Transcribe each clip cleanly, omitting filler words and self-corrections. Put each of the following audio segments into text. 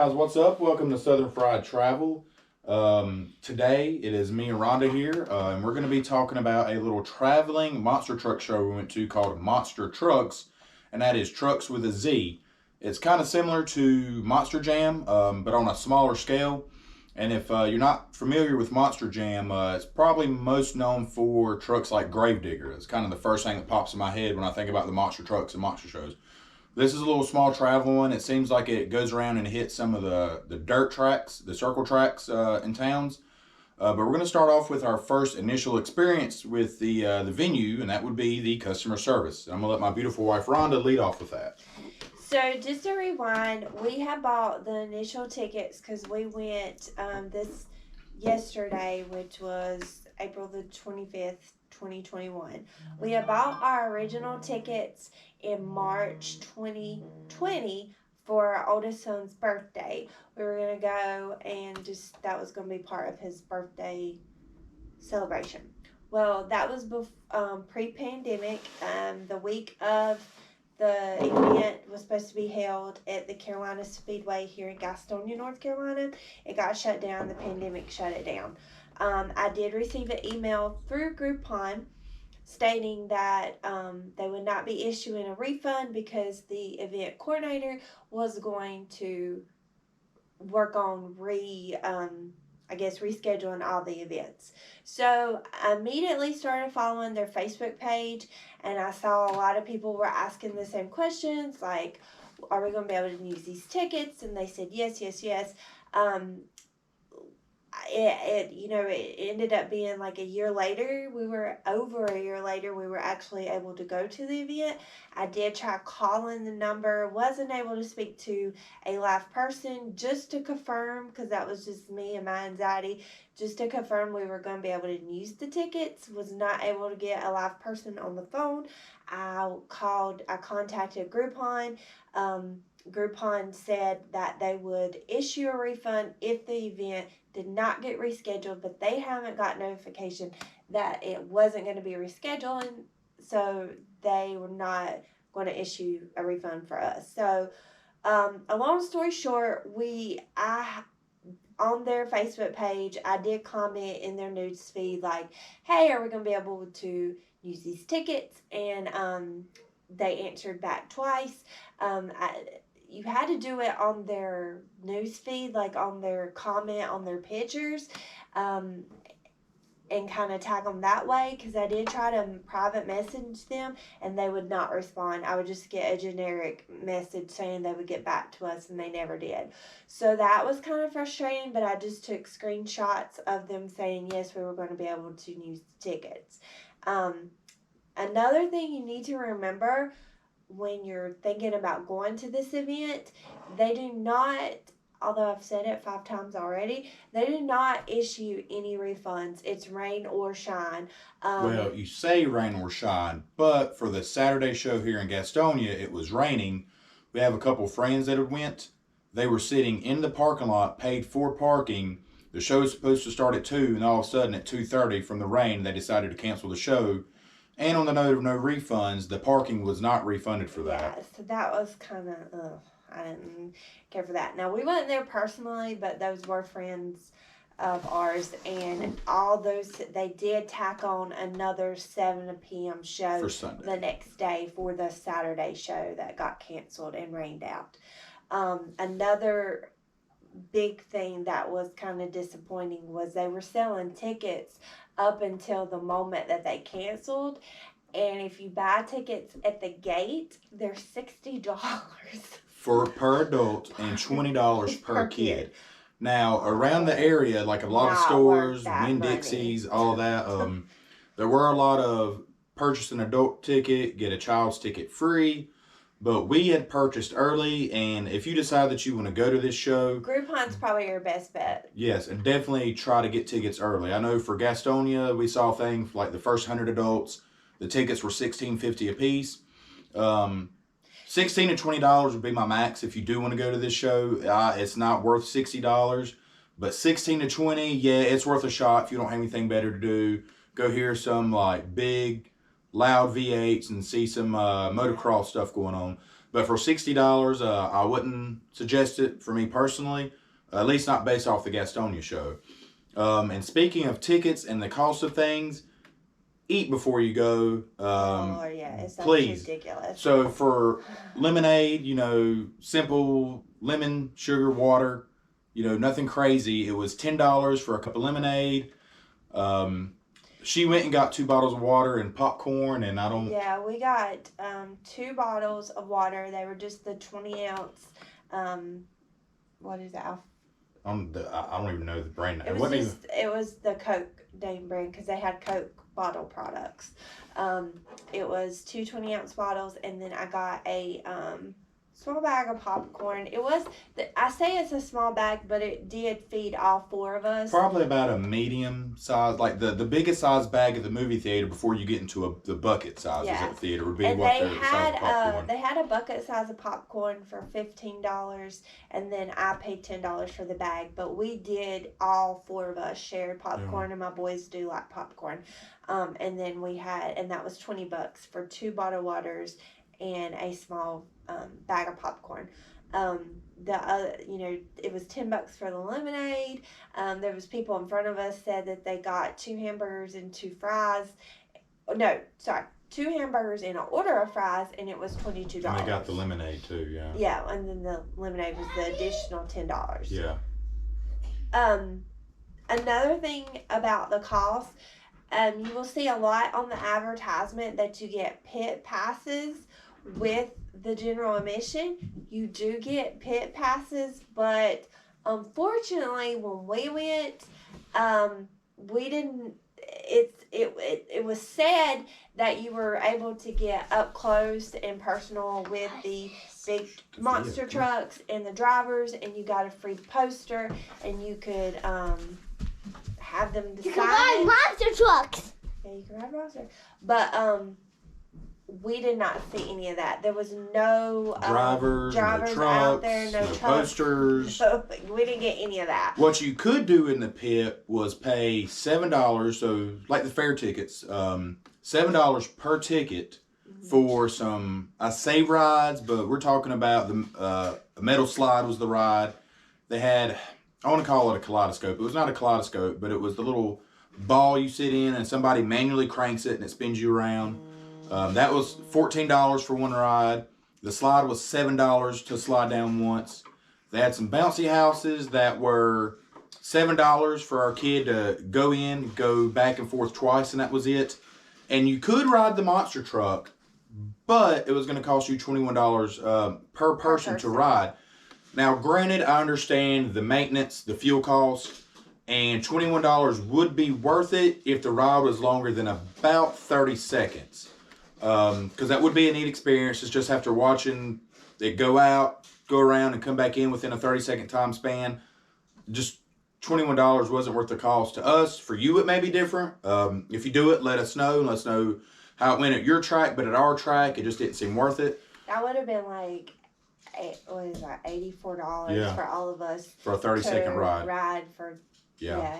guys, what's up? Welcome to Southern Fried Travel. Today it is me and Rhonda here, and we're going to be talking about a little traveling monster truck show we went to called Monstertruckz, and that is trucks with a Z. It's kind of similar to Monster Jam, but on a smaller scale. And if you're not familiar with Monster Jam, it's probably most known for trucks like Gravedigger. It's kind of the first thing that pops in my head when I think about the monster trucks and monster shows. This is a little small travel one. It seems like it goes around and hits some of the dirt tracks, the circle tracks in towns. But we're going to start off with our first initial experience with the venue, and that would be the customer service. And I'm going to let my beautiful wife Rhonda lead off with that. So just to rewind, we had bought the initial tickets because we went this yesterday, which was April the 25th, 2021. We had bought our original tickets in March 2020 for our oldest son's birthday. We were going to go and that was going to be part of his birthday celebration. Well, that was pre-pandemic. The week of the event was supposed to be held at the Carolina Speedway here in Gastonia, North Carolina. It got shut down. The pandemic shut it down. I did receive an email through Groupon stating that they would not be issuing a refund because the event coordinator was going to work on rescheduling all the events. So I immediately started following their Facebook page, and I saw a lot of people were asking the same questions, like, are we going to be able to use these tickets? And they said yes. It ended up being like a year later. Over a year later, we were actually able to go to the event. I did try calling the number, wasn't able to speak to a live person just to confirm, because that was just me and my anxiety, just to confirm we were going to be able to use the tickets. Was not able to get a live person on the phone. I contacted Groupon. Groupon said that they would issue a refund if the event did not get rescheduled, but they haven't got notification that it wasn't going to be rescheduled, so they were not going to issue a refund for us. So, a long story short, on their Facebook page, I did comment in their news feed like, hey, are we going to be able to use these tickets? And they answered back twice. You had to do it on their news feed, like on their comment on their pictures, and kind of tag them that way, because I did try to private message them and they would not respond. I would just get a generic message saying they would get back to us, and they never did. So that was kind of frustrating, but I just took screenshots of them saying yes, we were going to be able to use the tickets. Another thing you need to remember when you're thinking about going to this event, they do not, although I've said it 5 times already, they do not issue any refunds. It's rain or shine. Well, you say rain or shine, but for the Saturday show here in Gastonia, it was raining. We have a couple friends that had went. They were sitting in the parking lot, paid for parking. The show's supposed to start at 2, and all of a sudden at 2:30 from the rain, they decided to cancel the show. And on the note of no refunds, the parking was not refunded for that. Yeah, so that was kind of, I didn't care for that. Now, we wasn't there personally, but those were friends of ours, and all those, they did tack on another 7 p.m. show For Sunday. The next day for the Saturday show that got canceled and rained out. Another big thing that was kind of disappointing was they were selling tickets up until the moment that they canceled, and if you buy tickets at the gate, they're $60 per adult and $20 per kid. Now, around the area, like a lot of stores, Winn-Dixie's, all that, there were a lot of purchase an adult ticket, get a child's ticket free. But we had purchased early, and if you decide that you want to go to this show, Groupon's probably your best bet. Yes, and definitely try to get tickets early. I know for Gastonia, we saw things like the first 100 adults, the tickets were $16.50 a piece. $16 to $20 would be my max if you do want to go to this show. It's not worth $60, but $16 to $20, yeah, it's worth a shot if you don't have anything better to do. Go hear some like big, loud V8s and see some motocross stuff going on. But for $60, I wouldn't suggest it for me personally, at least not based off the Gastonia show. And speaking of tickets and the cost of things, eat before you go. It's please. ridiculous. So for lemonade, simple lemon, sugar, water, nothing crazy. It was $10 for a cup of lemonade. She went and got 2 bottles of water and popcorn, and I don't. Yeah, we got 2 bottles of water. They were just the 20-ounce. What is that? I don't even know the brand name. It was the Coke name brand because they had Coke bottle products. It was 2 20-ounce bottles, and then I got a small bag of popcorn. I say it's a small bag, but it did feed all 4 of us. Probably about a medium size, like the biggest size bag at the movie theater before you get into the bucket sizes at the theater would be and what the size of popcorn. They had a bucket size of popcorn for $15, and then I paid $10 for the bag. But we did, all 4 of us shared popcorn, and my boys do like popcorn. And then and that was $20 for 2 bottled waters and a small bag of popcorn. It was $10 for the lemonade. There was people in front of us said that they got 2 hamburgers and 2 fries. No, sorry, 2 hamburgers and an order of fries, and it was $22. And they got the lemonade too, yeah. Yeah, and then the lemonade was the additional $10. Yeah. Another thing about the cost, you will see a lot on the advertisement that you get pit passes with the general admission. You do get pit passes, but unfortunately when we went, we didn't. It was said that you were able to get up close and personal with the big monster trucks and the drivers, and you got a free poster, and you could have them decide. You can ride monster trucks. Yeah, you can ride monster. But we did not see any of that. There was no drivers no trucks, out there, no posters. So we didn't get any of that. What you could do in the pit was pay $7, so like the fair tickets, $7 per ticket for some, I say rides, but we're talking about the metal slide was the ride. They had, I want to call it a kaleidoscope. It was not a kaleidoscope, but it was the little ball you sit in and somebody manually cranks it and it spins you around. That was $14 for one ride. The slide was $7 to slide down once. They had some bouncy houses that were $7 for our kid to go back and forth twice, and that was it. And you could ride the monster truck, but it was going to cost you $21 per person to ride. Now, granted, I understand the maintenance, the fuel costs, and $21 would be worth it if the ride was longer than about 30 seconds. Because that would be a neat experience. It's just after watching it go out, go around, and come back in within a 30-second time span. Just $21 wasn't worth the cost to us. For you, it may be different. If you do it, let us know. Let us know how it went at your track. But at our track, it just didn't seem worth it. That would have been like, $84 for all of us. For a 30-second ride. Yeah.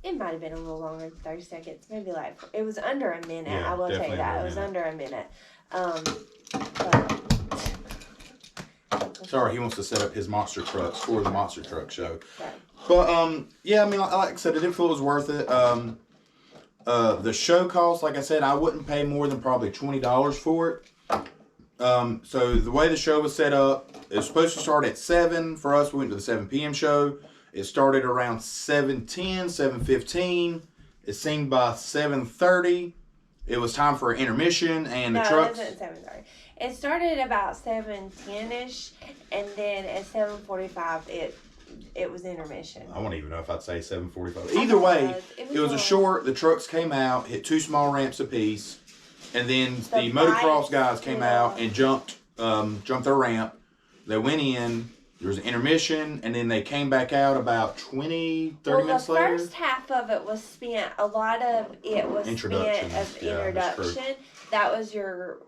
It might have been a little longer than 30 seconds. Maybe it was under a minute. Yeah, I will tell you that. It was under a minute. Sorry, he wants to set up his monster trucks for the Monster Truck show. Sorry. But, yeah, I mean, like I said, I didn't feel it was worth it. The show cost, like I said, I wouldn't pay more than probably $20 for it. So the way the show was set up, it was supposed to start at 7. For us, we went to the 7 p.m. show. It started around 7:10, 7:15. It seemed by 7:30, it was time for an intermission, and the trucks. No, it wasn't 7:30. It started about 7:10ish, and then at 7:45, it was intermission. I don't even know if I'd say 7:45. Either way, it was a short. The trucks came out, hit 2 small ramps apiece, and then the motocross guys came out and jumped their ramp. They went in. There was an intermission, and then they came back out about 30 minutes later. The first half of it was spent, a lot of it was introduction. Spent of introduction. That was your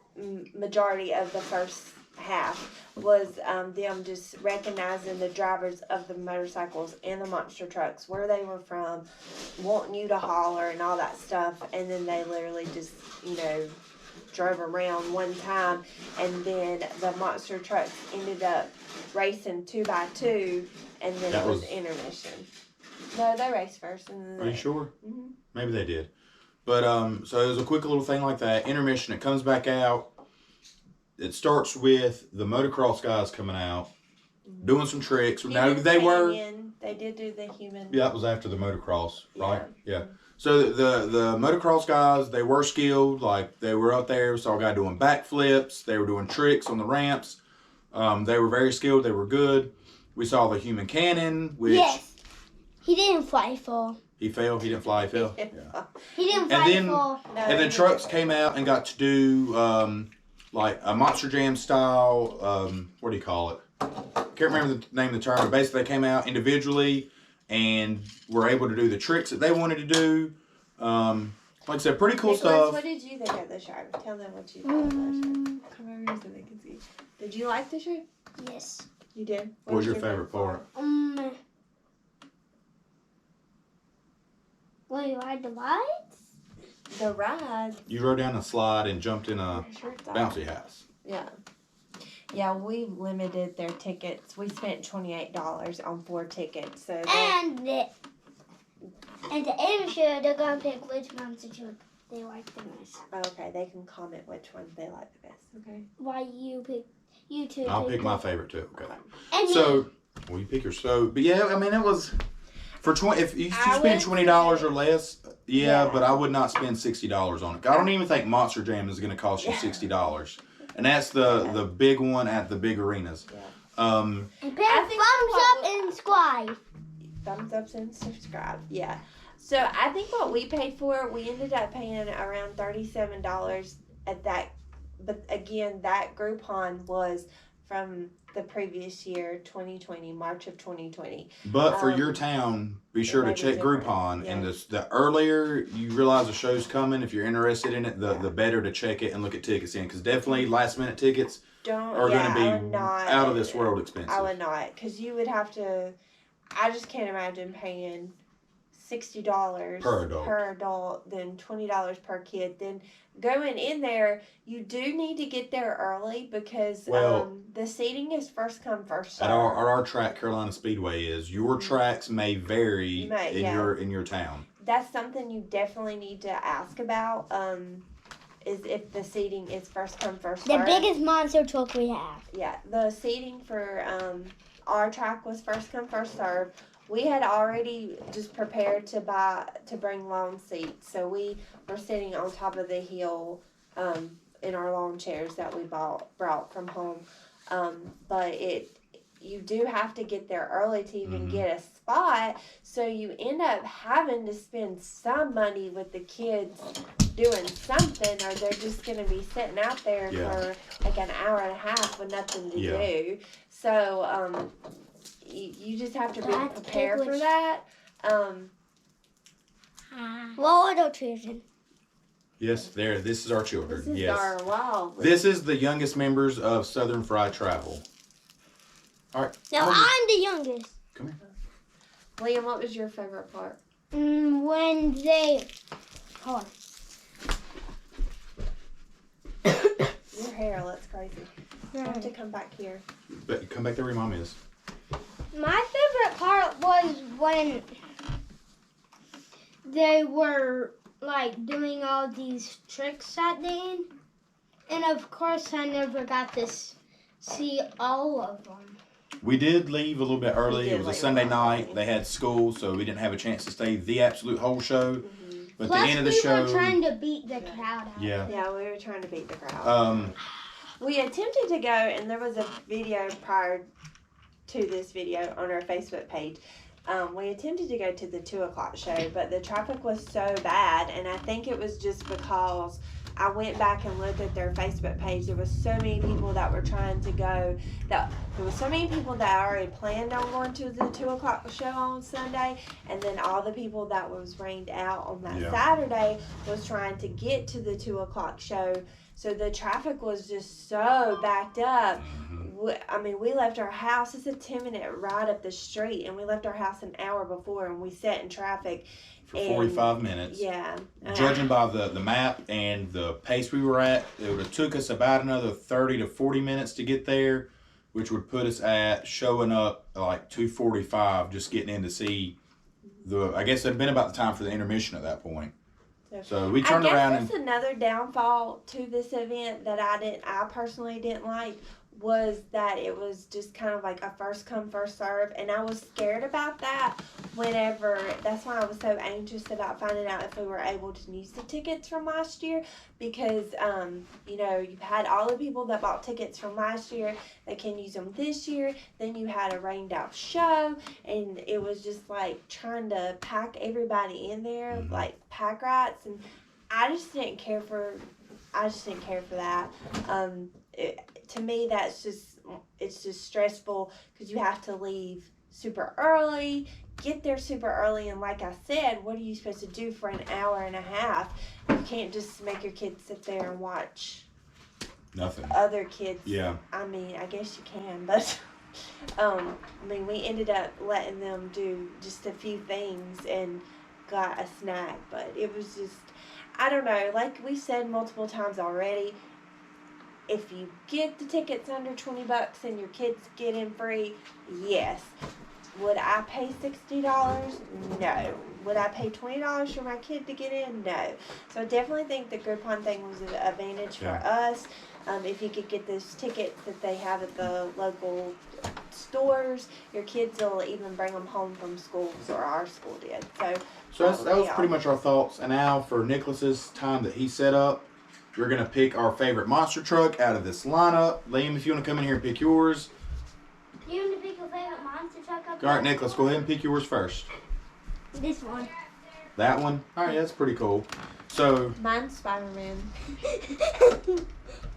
majority of the first half, was them just recognizing the drivers of the motorcycles and the monster trucks, where they were from, wanting you to holler and all that stuff, and then they literally just, drove around one time, and then the monster trucks ended up racing 2x2, and then That it was was- intermission. No, they raced first, and then Are you sure? Mhm. Maybe they did. But so it was a quick little thing like that. Intermission. It comes back out. It starts with the motocross guys coming out, doing some tricks. Now Human they were. Canyon, they did do the human. Yeah, that was after the motocross, right? Yeah. Yeah. So the motocross guys, they were skilled. Like they were up there. We saw a guy doing backflips. They were doing tricks on the ramps. They were very skilled. They were good. We saw the human cannon, which Yes. He didn't fly full. he fell. He didn't fly. He fell. Yeah. He didn't And fly then- full. No, And then he Trucks didn't. came out and got to do like a Monster Jam style. What do you call it? Can't remember the name of the term. But basically, they came out individually and were able to do the tricks that they wanted to do. Like I said, pretty cool Nicholas, stuff. what did you think of the show? Tell them what you thought of the show. Come over here so they can see. Did you like the show? Yes. You did. What was your favorite part? Well, you ride the lights? The ride. You rode down a slide and jumped in a I sure thought. bouncy house. Yeah. Yeah, we limited their tickets. We spent $28 on 4 tickets. So And the Intermission, they're gonna pick which monster truck they like the most. okay, they can comment which one they like the best. Okay. Why you two? I'll pick my favorite too. Okay. And So, well, you pick your but yeah, I mean it was for 20. If you I spend would $20 say- or less, yeah, Yeah. but I would not spend $60 on it. I don't even think Monster Jam is going to cost you Yeah. $60, and that's the big one at the big arenas. Yeah. and pick I think thumbs what- up and subscribe. Thumbs up and subscribe. Yeah. So I think what we paid for, we ended up paying around $37 at that. But again, that Groupon was from the previous year, 2020, March of 2020. But for Um, your town, be sure to might be check different, Groupon. yeah. And the earlier you realize the show's coming, if you're interested in it, the better to check it and look at tickets in. Because definitely last minute tickets Don't. are yeah, I going would to be not, out of this world expensive. I would not, because you would have to. I just can't imagine paying $60 Per adult. then $20 per kid. Then going in there, you do need to get there early because Well- the seating is first come first serve. At our track, Carolina Speedway is your tracks may vary May, in yeah. your town. That's something you definitely need to ask about. Is if the seating is first come first The serve. biggest monster truck we have. Yeah, the seating for our track was first come first serve. We had already just prepared to bring lawn seats, so we were sitting on top of the hill in our lawn chairs that we brought from home. But you do have to get there early to even Mhm. get a spot, so you end up having to spend some money with the kids doing something, or they're just going to be sitting out there Yeah. for like an hour and a half with nothing to Yeah. do. So you just have to be That's prepared for English. that. What little children? Yes, this is our children. This is yes. our wild. This is the youngest members of Southern Fried Travel. All right. No, I'm the youngest. Come here. Liam, what was your favorite part? When they. Hold on. Your hair looks crazy. You have to come back here. But come back there where your mom is. My favorite part was when they were like doing all these tricks at the end. And of course, I never got to see all of them. We did leave a little bit early. We It did was a leave Sunday a little night. early. They had school, so we didn't have a chance to stay the absolute whole show. But Plus, the end of the we show, were trying to beat the crowd out. yeah. Yeah, we were trying to beat the crowd. We attempted to go, and there was a video prior to this video on our Facebook page. We attempted to go to the 2:00 show, but the traffic was so bad, and I think it was just because I went back and looked at their Facebook page. There was so many people that were trying to go. There was so many people that already planned on going to the 2:00 show on Sunday, and then all the people that was rained out on that Yeah. Saturday was trying to get to the 2:00 show. So the traffic was just so backed up. we left our house. It's a 10-minute ride up the street, and we left our house an hour before, and we sat in traffic For 45 minutes. Yeah. Judging by the map and the pace we were at, it would have took us about another 30 to 40 minutes to get there, which would put us at showing up like 2:45, just getting in to see I guess it had been about the time for the intermission at that point. So we turned around and another downfall to this event that I personally didn't like was that it was just kind of like a first come first serve, and I was scared about that that's why I was so anxious about finding out if we were able to use the tickets from last year, because you've had all the people that bought tickets from last year that can use them this year, then you had a rained out show, and it was just like trying to pack everybody in there like pack rats, and I just didn't care for that. To me, it's just stressful because you have to leave super early, get there super early, and like I said, what are you supposed to do for an hour and a half? You can't just make your kids sit there and watch nothing. Other kids. Yeah. I mean, I guess you can, but we ended up letting them do just a few things and got a snack, but it was just, I don't know, like we said multiple times already, if you get the tickets under $20 and your kids get in free, yes. Would I pay $60? No. Would I pay $20 for my kid to get in? No. So I definitely think the Groupon thing was an advantage for us. If you could get those tickets that they have at the local stores, your kids will even bring them home from schools, or our school did. So that was pretty much our thoughts. And now for Nicholas's time that he set up, we're going to pick our favorite monster truck out of this lineup. Liam, if you want to come in here and pick yours. You want to pick your favorite monster truck up? All right, Nicholas, go ahead and pick yours first. This one. That one? All right, that's pretty cool. So. Mine's Spider-Man.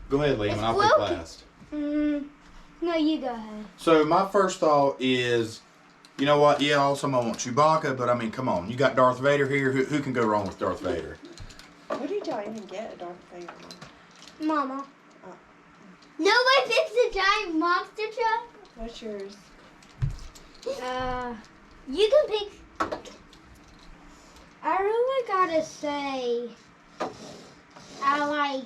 Go ahead, Liam, and I'll pick last. No, you go ahead. So my first thought is, you know what? Yeah, also I want Chewbacca, but I mean, come on. You got Darth Vader here. Who can go wrong with Darth Vader? What did y'all even get a Darth Vader? Mama. Oh. Nobody picks a giant monster truck? What's yours? You can pick. I really gotta say, I like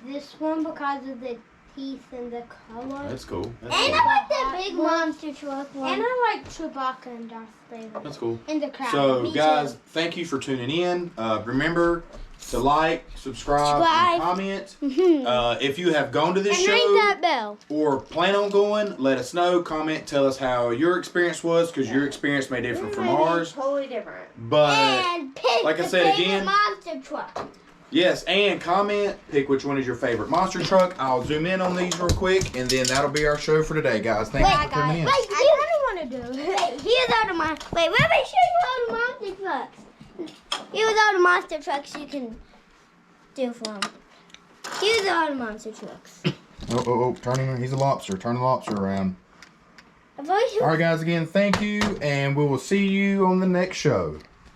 this one because of the teeth and the color. That's cool. I like the big monster truck one. And I like Chewbacca and Darth Vader. That's cool. And the crowd. So, guys, thank you for tuning in. Remember to like, subscribe, and comment. If you have gone to this show ring that bell. Or plan on going, let us know. Comment, tell us how your experience was, because your experience may differ from ours. Totally different. But and pick like I said again, monster truck. Yes, and comment, pick which one is your favorite monster truck. I'll zoom in on these real quick, and then that'll be our show for today, guys. Thank you for coming in. Wait, I kind of want to do it. Here's all the monster. Wait, let me show you all the monster trucks. Here's all the monster trucks you can do for them. Here's all the monster trucks. Turn him. He's a lobster. Turn the lobster around. All right, guys, again, thank you, and we will see you on the next show.